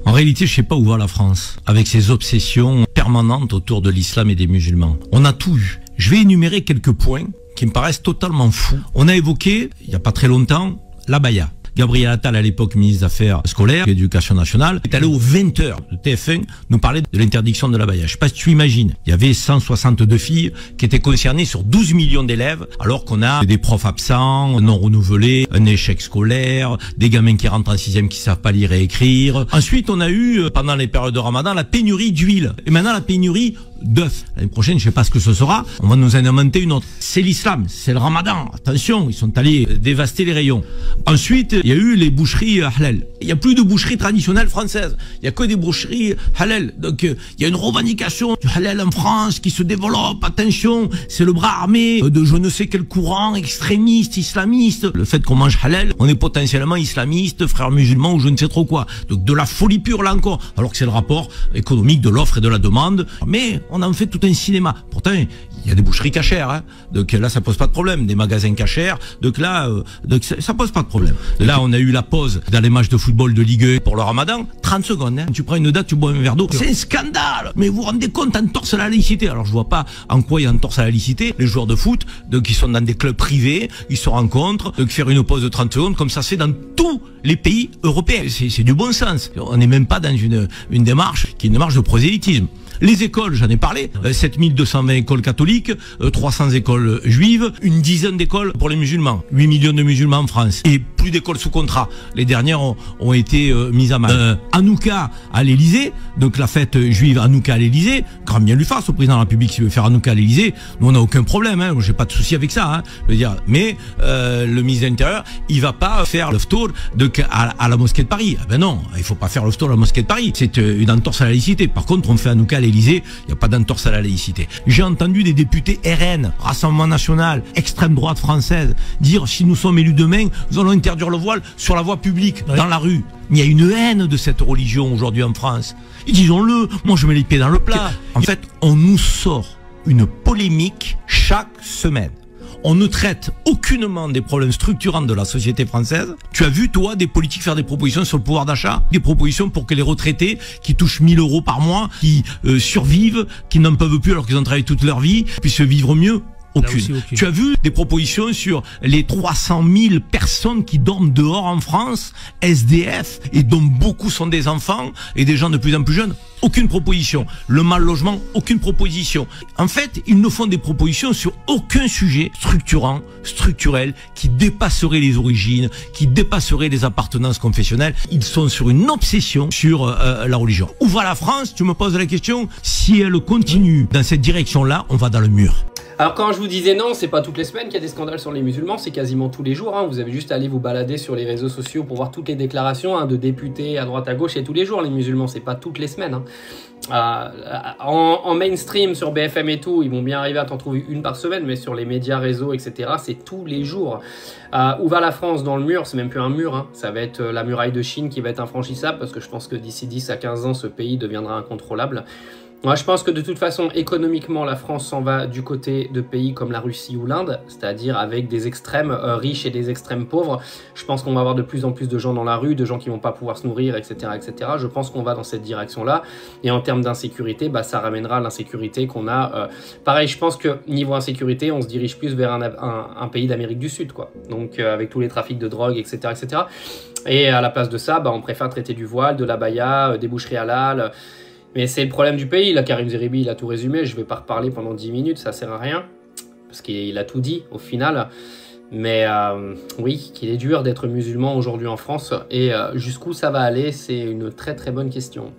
En réalité, je sais pas où va la France, avec ses obsessions permanentes autour de l'islam et des musulmans. On a tout eu. Je vais énumérer quelques points qui me paraissent totalement fous. On a évoqué, il n'y a pas très longtemps, l'abaya. Gabriel Attal, à l'époque ministre des Affaires scolaires et Éducation nationale, est allé aux 20h de TF1 nous parler de l'interdiction de l'abaya. Je sais pas si tu imagines, il y avait 162 filles qui étaient concernées sur 12 millions d'élèves, alors qu'on a des profs absents, non renouvelés, un échec scolaire, des gamins qui rentrent en 6e qui savent pas lire et écrire. Ensuite, on a eu, pendant les périodes de Ramadan, la pénurie d'huile. Et maintenant, la pénurie d'œufs. L'année prochaine, je sais pas ce que ce sera, on va nous en inventer une autre. C'est l'islam, c'est le Ramadan. Attention, ils sont allés dévaster les rayons. Ensuite, il y a eu les boucheries halal. Il n'y a plus de boucheries traditionnelles françaises. Il n'y a que des boucheries halal. Donc, il y a une revendication du halal en France qui se développe. Attention, c'est le bras armé de je ne sais quel courant extrémiste, islamiste. Le fait qu'on mange halal, on est potentiellement islamiste, frères musulmans ou je ne sais trop quoi. Donc, de la folie pure là encore. Alors que c'est le rapport économique de l'offre et de la demande. Mais on en fait tout un cinéma. Pourtant, il y a des boucheries cachères, hein. Donc là, ça pose pas de problème. Des magasins cachers. Donc là, ça pose pas de problème. Là, on a eu la pause dans les matchs de football de Ligue 1 pour le Ramadan. 30 secondes, hein. Tu prends une date, tu bois un verre d'eau. C'est un scandale. Mais vous vous rendez compte, entorse à la laïcité. Alors, je vois pas en quoi il y a entorse à la laïcité. Les joueurs de foot, donc, ils sont dans des clubs privés, ils se rencontrent, donc, faire une pause de 30 secondes, comme ça, c'est dans tous les pays européens. C'est du bon sens. On n'est même pas dans une démarche qui est une démarche de prosélytisme. Les écoles, j'en ai parlé, 7220 écoles catholiques, 300 écoles juives, une dizaine d'écoles pour les musulmans, 8 millions de musulmans en France, et plus d'écoles sous contrat. Les dernières ont été mises à mal. Hanouka à l'Élysée, donc la fête juive Hanouka à l'Élysée, grand bien lui fasse au président de la République s'il veut faire Hanouka à l'Élysée, nous on n'a aucun problème, hein, j'ai pas de souci avec ça, hein, je veux dire. Mais le ministre de l'Intérieur, il va pas faire le ftour à la mosquée de Paris. Ah ben non, il faut pas faire le ftour à la mosquée de Paris, c'est une entorse à la laïcité. Par contre, on fait Hanouka à l'Élysée, il n'y a pas d'entorse à la laïcité. J'ai entendu des députés RN, Rassemblement National, extrême droite française, dire si nous sommes élus demain, nous allons interdire le voile sur la voie publique, dans la rue. Il y a une haine de cette religion aujourd'hui en France. Et disons-le, moi je mets les pieds dans le plat. En fait, on nous sort une polémique chaque semaine. On ne traite aucunement des problèmes structurants de la société française. Tu as vu, toi, des politiques faire des propositions sur le pouvoir d'achat, des propositions pour que les retraités qui touchent 1000 € par mois, qui survivent, qui n'en peuvent plus alors qu'ils ont travaillé toute leur vie, puissent vivre mieux? Aucune. Tu as vu des propositions sur les 300 000 personnes qui dorment dehors en France, SDF, et dont beaucoup sont des enfants et des gens de plus en plus jeunes? Aucune proposition. Le mal logement, aucune proposition. En fait, ils ne font des propositions sur aucun sujet structurant, structurel, qui dépasserait les origines, qui dépasserait les appartenances confessionnelles. Ils sont sur une obsession sur la religion. Où va la France? Tu me poses la question. Si elle continue dans cette direction-là, on va dans le mur. Alors quand je vous disais non, c'est pas toutes les semaines qu'il y a des scandales sur les musulmans, c'est quasiment tous les jours. Hein. Vous avez juste à aller vous balader sur les réseaux sociaux pour voir toutes les déclarations de députés à droite à gauche. Et tous les jours les musulmans, c'est pas toutes les semaines. Hein. En mainstream sur BFM et tout, ils vont bien arriver à t'en trouver une par semaine, mais sur les médias, réseaux, etc., c'est tous les jours. Où va la France dans le mur? C'est même plus un mur, hein. Ça va être la muraille de Chine qui va être infranchissable, parce que je pense que d'ici 10 à 15 ans, ce pays deviendra incontrôlable. Moi, je pense que de toute façon, économiquement, la France s'en va du côté de pays comme la Russie ou l'Inde, c'est-à-dire avec des extrêmes riches et des extrêmes pauvres. Je pense qu'on va avoir de plus en plus de gens dans la rue, de gens qui vont pas pouvoir se nourrir, etc., etc. Je pense qu'on va dans cette direction-là. Et en termes d'insécurité, bah, ça ramènera l'insécurité qu'on a. Pareil, je pense que niveau insécurité, on se dirige plus vers un pays d'Amérique du Sud, quoi. Donc, avec tous les trafics de drogue, etc., etc. Et à la place de ça, bah, on préfère traiter du voile, de l'abaya, des boucheries halal. Mais c'est le problème du pays, là, Karim Zeribi, il a tout résumé, je vais pas reparler pendant 10 minutes, ça sert à rien, parce qu'il a tout dit, au final. Mais oui, qu'il est dur d'être musulman aujourd'hui en France, et jusqu'où ça va aller, c'est une très très bonne question.